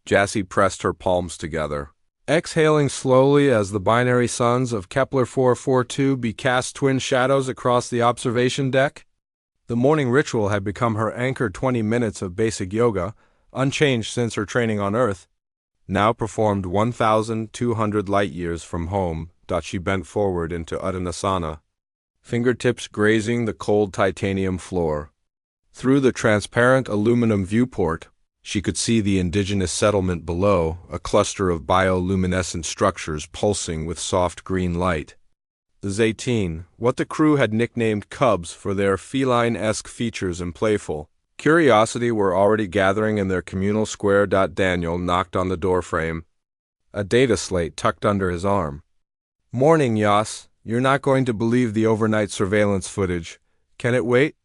Jassy pressed her palms together, exhaling slowly as the binary suns of Kepler 442b cast twin shadows across the observation deck. The morning ritual had become her anchored 20 minutes of basic yoga, unchanged since her training on Earth. Now performed 1,200 light-years from home, she bent forward into Uttanasana, fingertips grazing the cold titanium floor. Through the transparent aluminum viewport, she could see the indigenous settlement below, a cluster of bioluminescent structures pulsing with soft green light. The Zaytine, what the crew had nicknamed cubs for their feline-esque features and playful curiosity, were already gathering in their communal square. Daniel knocked on the doorframe, a data slate tucked under his arm. "Morning, Yas. You're not going to believe the overnight surveillance footage. Can it wait?"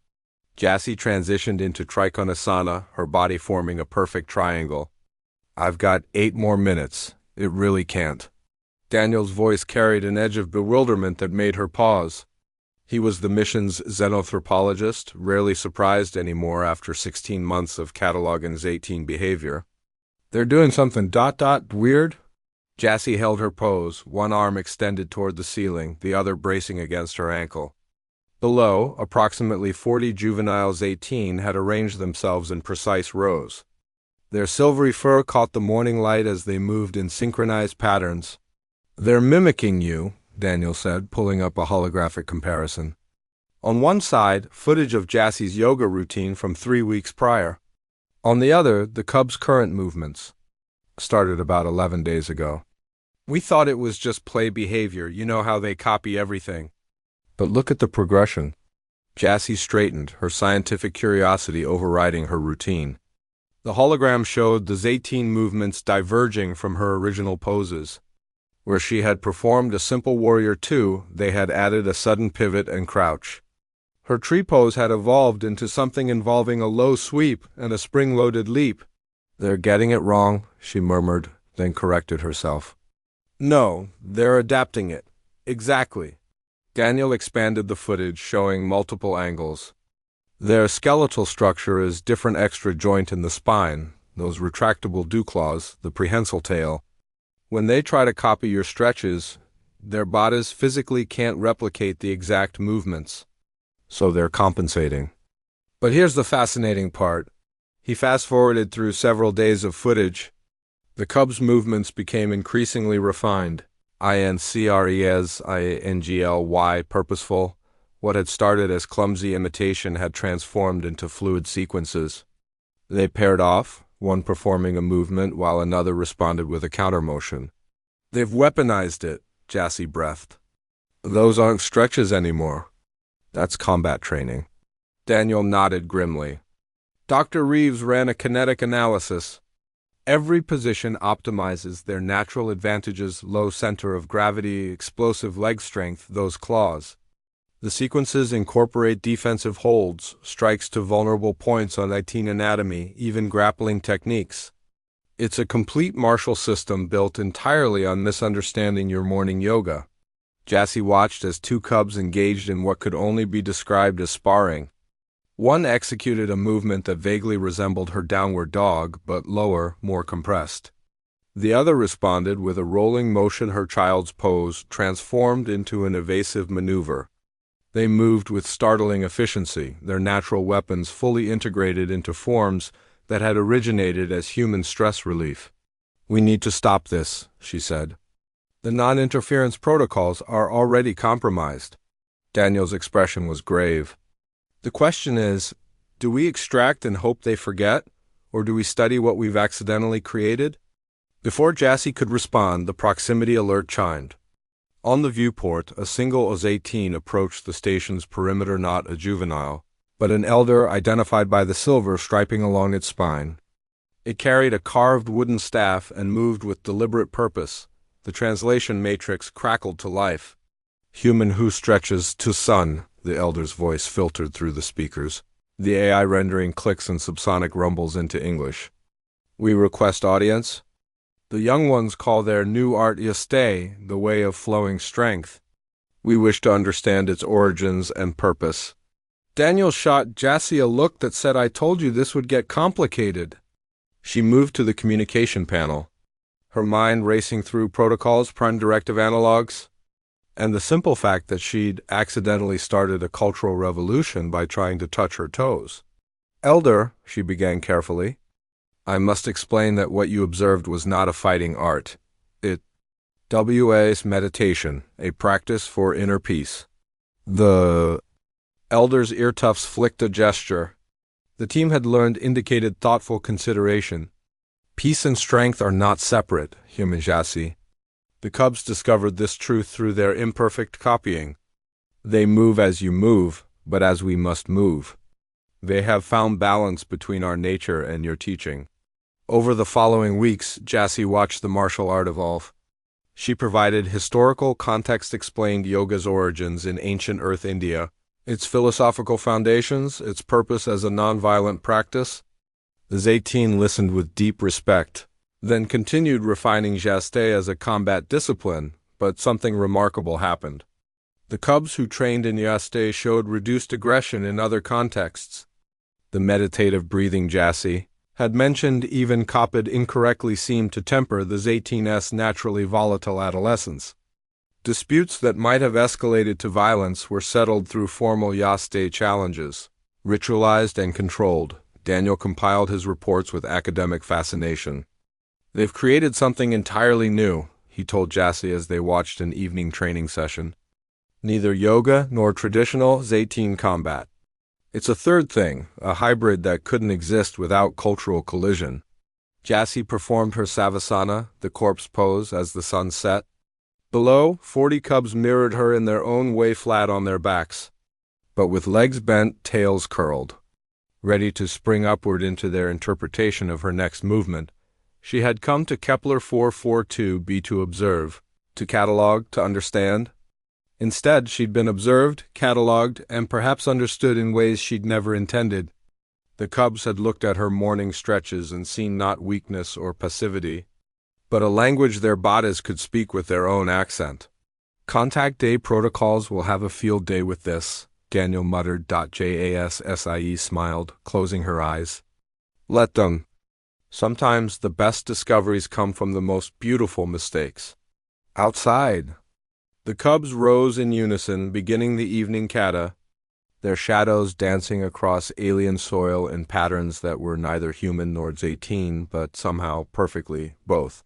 Jassy transitioned into Trikonasana, her body forming a perfect triangle. "I've got 8 more minutes. It really can't." Daniel's voice carried an edge of bewilderment that made her pause. He was the mission's xenanthropologist, rarely surprised anymore after 16 months of cataloging Zaytine behavior. "They're doing something weird?" Jassy held her pose, one arm extended toward the ceiling, the other bracing against her ankle. Below, approximately 40 juvenile Zaytine had arranged themselves in precise rows. Their silvery fur caught the morning light as they moved in synchronized patterns. "They're mimicking you," Daniel said, pulling up a holographic comparison. On one side, footage of Jassy's yoga routine from 3 weeks prior. On the other, the cub's current movements. Started about 11 days ago. "We thought it was just play behavior, you know how they copy everything. But look at the progression." Jassy straightened, her scientific curiosity overriding her routine. The hologram showed the Zaytine movements diverging from her original poses. Where she had performed a simple warrior 2, they had added a sudden pivot and crouch. Her tree pose had evolved into something involving a low sweep and a spring-loaded leap. "They're getting it wrong," she murmured, then corrected herself. "No, they're adapting it. Exactly." Daniel expanded the footage, showing multiple angles. "Their skeletal structure is different extra joint in the spine, those retractable dew claws, the prehensile tail. When they try to copy your stretches, their bodies physically can't replicate the exact movements. So they're compensating. But here's the fascinating part." He fast-forwarded through several days of footage. The cub's movements became increasingly refined. INCRES-INGLY, purposeful. What had started as clumsy imitation had transformed into fluid sequences. They paired off, one performing a movement while another responded with a counter-motion. "They've weaponized it," Jassy breathed. "Those aren't stretches anymore. That's combat training." Daniel nodded grimly. "Dr. Reeves ran a kinetic analysis. Every position optimizes their natural advantages: low center of gravity, explosive leg strength, those claws. The sequences incorporate defensive holds, strikes to vulnerable points on Zaytine anatomy, even grappling techniques. It's a complete martial system built entirely on misunderstanding your morning yoga." Jassy watched as 2 cubs engaged in what could only be described as sparring. One executed a movement that vaguely resembled her downward dog, but lower, more compressed. The other responded with a rolling motion, her child's pose, transformed into an evasive maneuver. They moved with startling efficiency, their natural weapons fully integrated into forms that had originated as human stress relief. "We need to stop this," she said. "The non-interference protocols are already compromised." Daniel's expression was grave. "The question is, do we extract and hope they forget, or do we study what we've accidentally created?" Before Jassy could respond, the proximity alert chimed. On the viewport, a single Zaytine approached the station's perimeter, not a juvenile, but an elder identified by the silver striping along its spine. It carried a carved wooden staff and moved with deliberate purpose. The translation matrix crackled to life. "Human who stretches to sun," the elder's voice filtered through the speakers, the AI rendering clicks and subsonic rumbles into English. "We request audience. The young ones call their new art Yastay, the way of flowing strength. We wish to understand its origins and purpose." Daniel shot Jassy a look that said, "I told you this would get complicated." She moved to the communication panel, her mind racing through protocols, prime directive analogs, and the simple fact that she'd accidentally started a cultural revolution by trying to touch her toes. Elder, she began carefully, I must explain that what you observed was not a fighting art. It was meditation, a practice for inner peace. The Elder's ear tufts flicked a gesture. The team had learned indicated thoughtful consideration. Peace and strength are not separate, human Jassy. The cubs discovered this truth through their imperfect copying. They move as you move, but as we must move. They have found balance between our nature and your teaching. Over the following weeks, Jassy watched the martial art evolve. She provided historical context, explained yoga's origins in ancient Earth India, its philosophical foundations, its purpose as a nonviolent practice. The Zaytine listened with deep respect, then continued refining Jaste as a combat discipline, but something remarkable happened. The cubs who trained in Yaste showed reduced aggression in other contexts. The meditative breathing Jassy had mentioned even copied incorrectly seemed to temper the Zaytine's naturally volatile adolescence. Disputes that might have escalated to violence were settled through formal Yaste challenges. Ritualized and controlled, Daniel compiled his reports with academic fascination. They've created something entirely new, he told Jassy as they watched an evening training session. Neither yoga nor traditional Zaytine combat. It's a third thing, a hybrid that couldn't exist without cultural collision. Jassy performed her savasana, the corpse pose, as the sun set. Below, 40 cubs mirrored her in their own way, flat on their backs, but with legs bent, tails curled. Ready to spring upward into their interpretation of her next movement, she had come to Kepler 442b to observe, to catalog, to understand. Instead, she'd been observed, catalogued, and perhaps understood in ways she'd never intended. The cubs had looked at her morning stretches and seen not weakness or passivity, but a language their bodies could speak with their own accent. Contact day protocols will have a field day with this, Daniel muttered. Jassie smiled, closing her eyes. Let them. Sometimes the best discoveries come from the most beautiful mistakes. Outside. The cubs rose in unison, beginning the evening kata, their shadows dancing across alien soil in patterns that were neither human nor Zaytine, but somehow perfectly both.